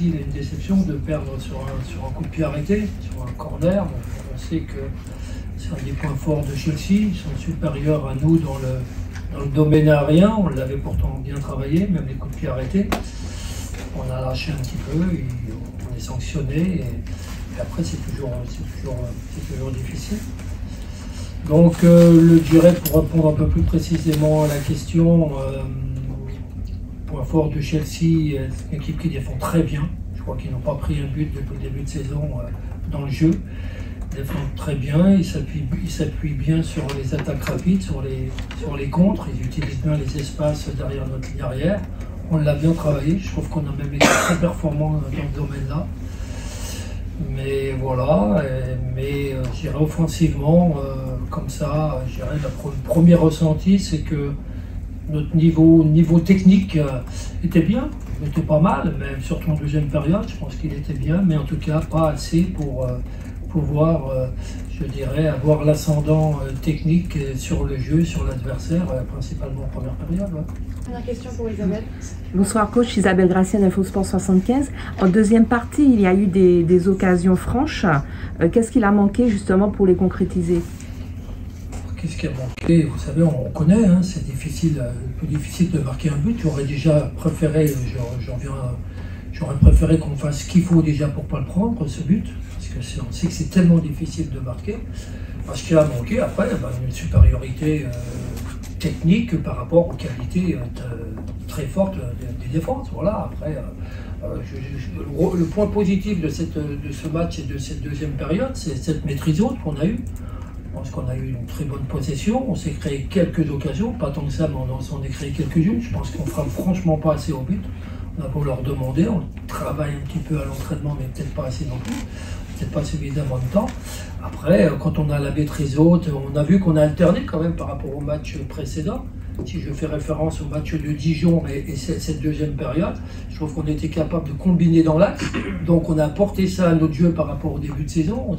difficile et une déception de perdre sur un coup de pied arrêté, sur un corner. On sait que c'est un des points forts de Chelsea. Ils sont supérieurs à nous dans le domaine aérien. On l'avait pourtant bien travaillé, même les coups de pied arrêtés. On a lâché un petit peu, on est sanctionné. Et après, c'est toujours difficile. Donc, je dirais, pour répondre un peu plus précisément à la question, point fort de Chelsea, c'est une équipe qui défend très bien. Je crois qu'ils n'ont pas pris un but depuis le début de saison dans le jeu. Ils défendent très bien, ils s'appuient bien sur les attaques rapides, sur les contres. Ils utilisent bien les espaces derrière notre ligne arrière. On l'a bien travaillé. Je trouve qu'on a même été très performants dans ce domaine-là. Mais voilà, je dirais offensivement, comme ça, je dirais le premier ressenti, c'est que notre niveau technique était bien, il était pas mal, même surtout en deuxième période, je pense qu'il était bien, mais en tout cas pas assez pour pouvoir, je dirais, avoir l'ascendant technique sur le jeu, sur l'adversaire, principalement en première période. Ouais. Dernière question pour Isabelle. Bonsoir coach, Isabelle Gracienne, InfoSport 75. En deuxième partie, il y a eu des occasions franches. Qu'est-ce qu'il a manqué justement pour les concrétiser? Qu'est-ce qui a manqué? Vous savez, on connaît, hein, c'est difficile, un peu difficile de marquer un but. J'aurais déjà préféré, j'aurais préféré qu'on fasse ce qu'il faut déjà pour ne pas le prendre, ce but. Parce que on sait que c'est tellement difficile de marquer. Parce qu'il a manqué, après, une supériorité technique par rapport aux qualités très fortes des défenses. Voilà, après, le point positif de ce match et de cette deuxième période, c'est cette maîtrise haute qu'on a eue. Je pense qu'on a eu une très bonne possession, on s'est créé quelques occasions, pas tant que ça, mais on a créé quelques-unes. Je pense qu'on ne frappe franchement pas assez au but. On a beau leur demander, on travaille un petit peu à l'entraînement, mais peut-être pas assez non plus. Peut-être pas suffisamment de temps. Après, quand on a la maîtrise haute, on a vu qu'on a alterné quand même par rapport au match précédent. Si je fais référence au match de Dijon et cette deuxième période, je trouve qu'on était capable de combiner dans l'axe. Donc on a apporté ça à notre jeu par rapport au début de saison.